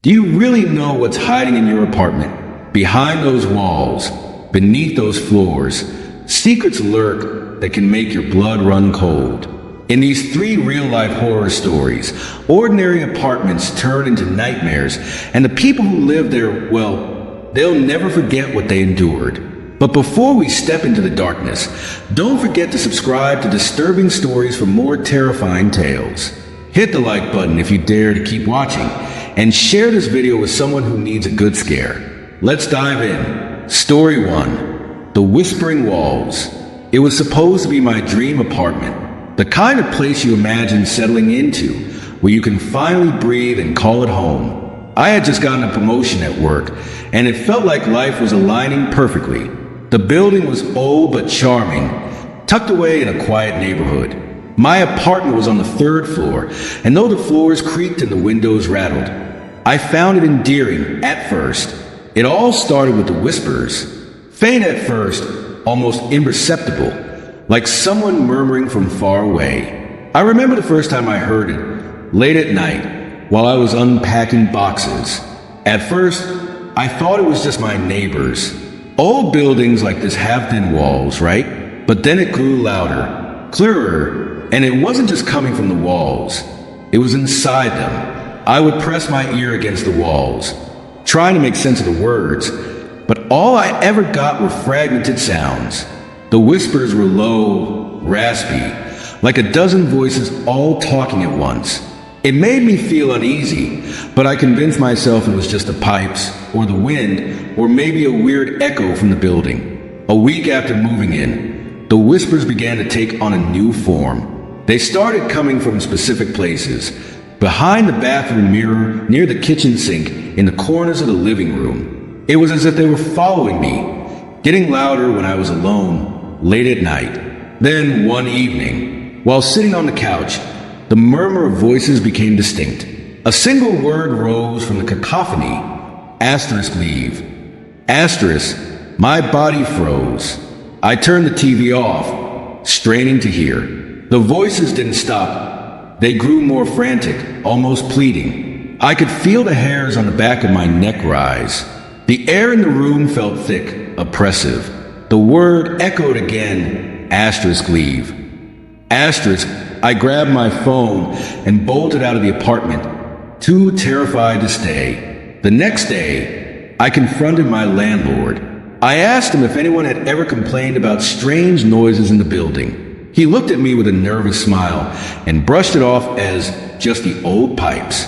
Do you really know what's hiding in your apartment? Behind those walls, beneath those floors, secrets lurk that can make your blood run cold. In these 3 real-life horror stories, ordinary apartments turn into nightmares, and the people who live there, well, they'll never forget what they endured. But before we step into the darkness, don't forget to subscribe to Disturbing Stories for more terrifying tales. Hit the like button if you dare to keep watching, and share this video with someone who needs a good scare. Let's dive in. Story 1. The Whispering Walls. It was supposed to be my dream apartment, the kind of place you imagine settling into, where you can finally breathe and call it home. I had just gotten a promotion at work, and it felt like life was aligning perfectly. The building was old but charming, tucked away in a quiet neighborhood. My apartment was on the 3rd floor, and though the floors creaked and the windows rattled, I found it endearing at first. It all started with the whispers. Faint at first, almost imperceptible, like someone murmuring from far away. I remember the first time I heard it, late at night, while I was unpacking boxes. At first, I thought it was just my neighbors. Old buildings like this have thin walls, right? But then it grew louder, clearer, and it wasn't just coming from the walls. It was inside them. I would press my ear against the walls, trying to make sense of the words, but all I ever got were fragmented sounds. The whispers were low, raspy, like a dozen voices all talking at once. It made me feel uneasy, but I convinced myself it was just the pipes, or the wind, or maybe a weird echo from the building. A week after moving in, the whispers began to take on a new form. They started coming from specific places, behind the bathroom mirror, near the kitchen sink, in the corners of the living room. It was as if they were following me, getting louder when I was alone, late at night. Then, one evening, while sitting on the couch, the murmur of voices became distinct. A single word rose from the cacophony. Leave. My body froze. I turned the TV off, straining to hear. The voices didn't stop. They grew more frantic, almost pleading. I could feel the hairs on the back of my neck rise. The air in the room felt thick, oppressive. The word echoed again, leave. I grabbed my phone and bolted out of the apartment, too terrified to stay. The next day, I confronted my landlord. I asked him if anyone had ever complained about strange noises in the building. He looked at me with a nervous smile and brushed it off as just the old pipes.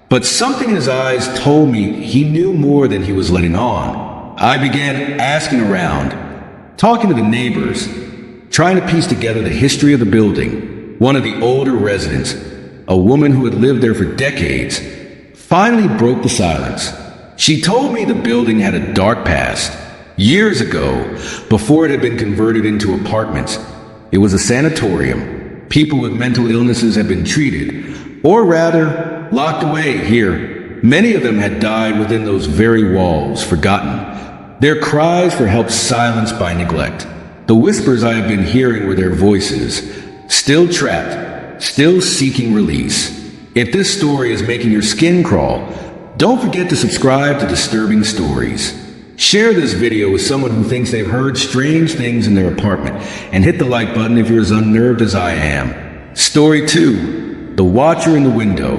But something in his eyes told me he knew more than he was letting on. I began asking around, talking to the neighbors, trying to piece together the history of the building. One of the older residents, a woman who had lived there for decades, finally broke the silence. She told me the building had a dark past. Years ago, before it had been converted into apartments, it was a sanatorium. People with mental illnesses had been treated, or rather, locked away here. Many of them had died within those very walls, forgotten, their cries for help silenced by neglect. The whispers I have been hearing were their voices, still trapped, still seeking release. If this story is making your skin crawl, don't forget to subscribe to Disturbing Stories. Share this video with someone who thinks they've heard strange things in their apartment, and hit the like button if you're as unnerved as I am. Story 2. The Watcher in the Window.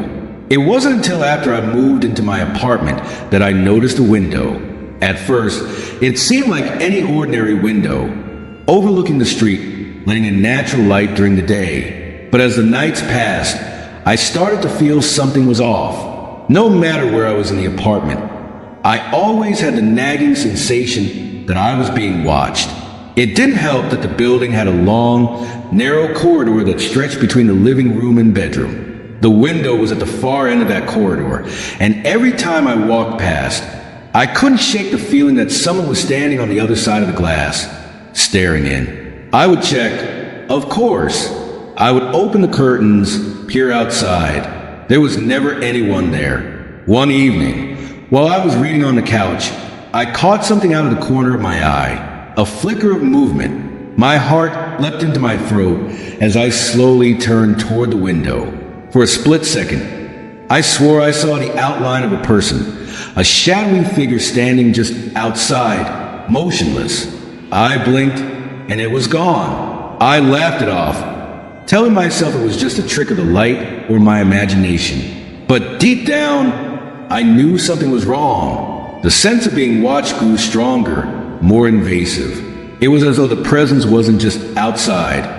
It wasn't until after I moved into my apartment that I noticed a window. At first, it seemed like any ordinary window, overlooking the street, letting in natural light during the day. But as the nights passed, I started to feel something was off. No matter where I was in the apartment, I always had the nagging sensation that I was being watched. It didn't help that the building had a long, narrow corridor that stretched between the living room and bedroom. The window was at the far end of that corridor, and every time I walked past, I couldn't shake the feeling that someone was standing on the other side of the glass, staring in. I would check, of course. I would open the curtains, peer outside. There was never anyone there. One evening, while I was reading on the couch, I caught something out of the corner of my eye, a flicker of movement. My heart leapt into my throat as I slowly turned toward the window. For a split second, I swore I saw the outline of a person, a shadowy figure standing just outside, motionless. I blinked, and it was gone. I laughed it off, telling myself it was just a trick of the light or my imagination. But deep down, I knew something was wrong. The sense of being watched grew stronger, more invasive. It was as though the presence wasn't just outside.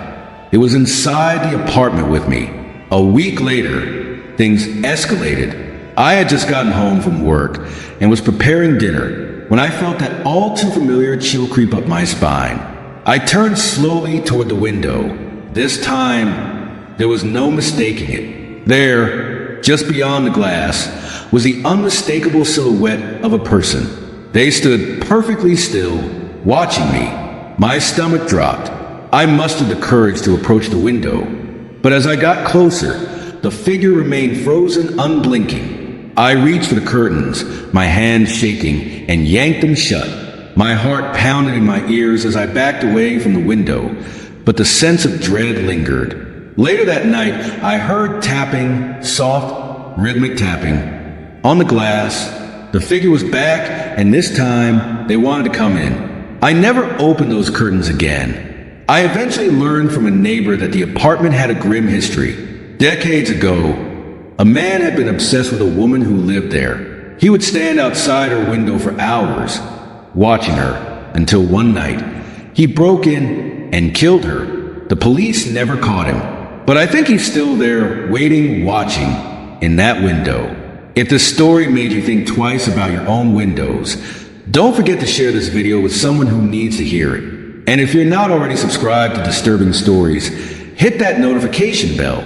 It was inside the apartment with me. A week later, things escalated. I had just gotten home from work and was preparing dinner when I felt that all too familiar chill creep up my spine. I turned slowly toward the window. This time, there was no mistaking it. There, just beyond the glass, was the unmistakable silhouette of a person. They stood perfectly still, watching me. My stomach dropped. I mustered the courage to approach the window. But as I got closer, the figure remained frozen, unblinking. I reached for the curtains, my hands shaking, and yanked them shut. My heart pounded in my ears as I backed away from the window, but the sense of dread lingered. Later that night, I heard tapping, soft, rhythmic tapping. On the glass, the figure was back, and this time, they wanted to come in. I never opened those curtains again. I eventually learned from a neighbor that the apartment had a grim history. Decades ago, a man had been obsessed with a woman who lived there. He would stand outside her window for hours, watching her, until one night, he broke in and killed her. The police never caught him, but I think he's still there, waiting, watching, in that window. If this story made you think twice about your own windows, don't forget to share this video with someone who needs to hear it. And if you're not already subscribed to Disturbing Stories, hit that notification bell,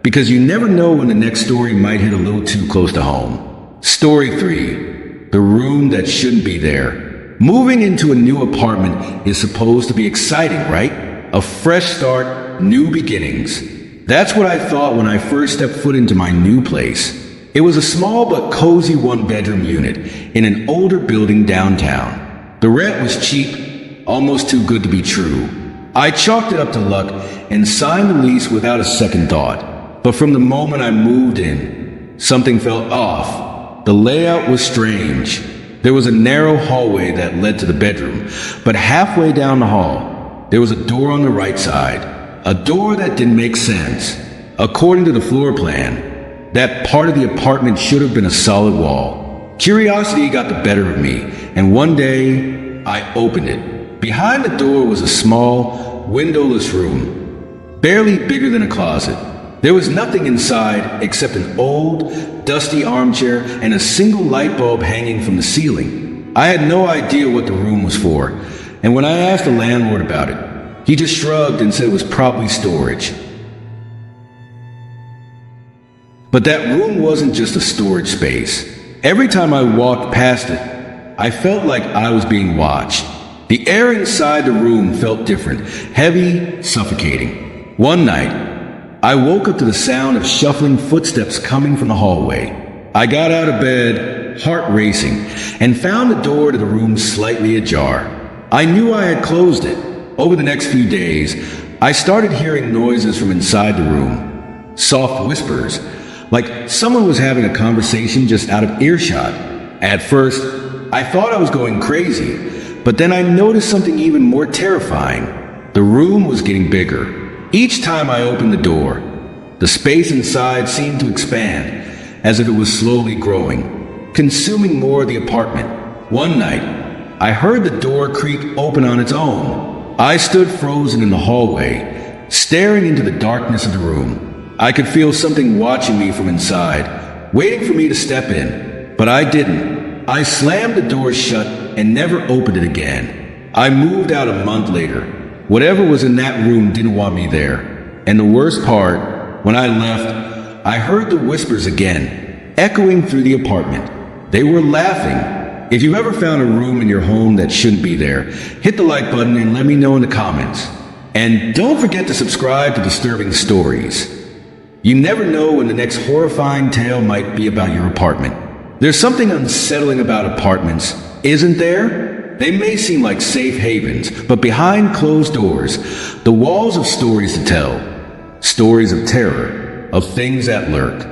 because you never know when the next story might hit a little too close to home. Story 3. The Room That Shouldn't Be There. Moving into a new apartment is supposed to be exciting, right? A fresh start, new beginnings. That's what I thought when I first stepped foot into my new place. It was a small but cozy one-bedroom unit in an older building downtown. The rent was cheap, almost too good to be true. I chalked it up to luck and signed the lease without a second thought. But from the moment I moved in, something felt off. The layout was strange. There was a narrow hallway that led to the bedroom, but halfway down the hall, there was a door on the right side. A door that didn't make sense. According to the floor plan, that part of the apartment should have been a solid wall. Curiosity got the better of me, and one day, I opened it. Behind the door was a small, windowless room, barely bigger than a closet. There was nothing inside except an old, dusty armchair and a single light bulb hanging from the ceiling. I had no idea what the room was for, and when I asked the landlord about it, he just shrugged and said it was probably storage. But that room wasn't just a storage space. Every time I walked past it, I felt like I was being watched. The air inside the room felt different, heavy, suffocating. One night, I woke up to the sound of shuffling footsteps coming from the hallway. I got out of bed, heart racing, and found the door to the room slightly ajar. I knew I had closed it. Over the next few days, I started hearing noises from inside the room. Soft whispers, like someone was having a conversation just out of earshot. At first, I thought I was going crazy. But then I noticed something even more terrifying. The room was getting bigger. Each time I opened the door, the space inside seemed to expand, as if it was slowly growing, consuming more of the apartment. One night, I heard the door creak open on its own. I stood frozen in the hallway, staring into the darkness of the room. I could feel something watching me from inside, waiting for me to step in, but I didn't. I slammed the door shut and never opened it again. I moved out a month later. Whatever was in that room didn't want me there. And the worst part, when I left, I heard the whispers again, echoing through the apartment. They were laughing. If you've ever found a room in your home that shouldn't be there, hit the like button and let me know in the comments. And don't forget to subscribe to Disturbing Stories. You never know when the next horrifying tale might be about your apartment. There's something unsettling about apartments, isn't there? They may seem like safe havens, but behind closed doors, the walls have stories to tell. Stories of terror, of things that lurk.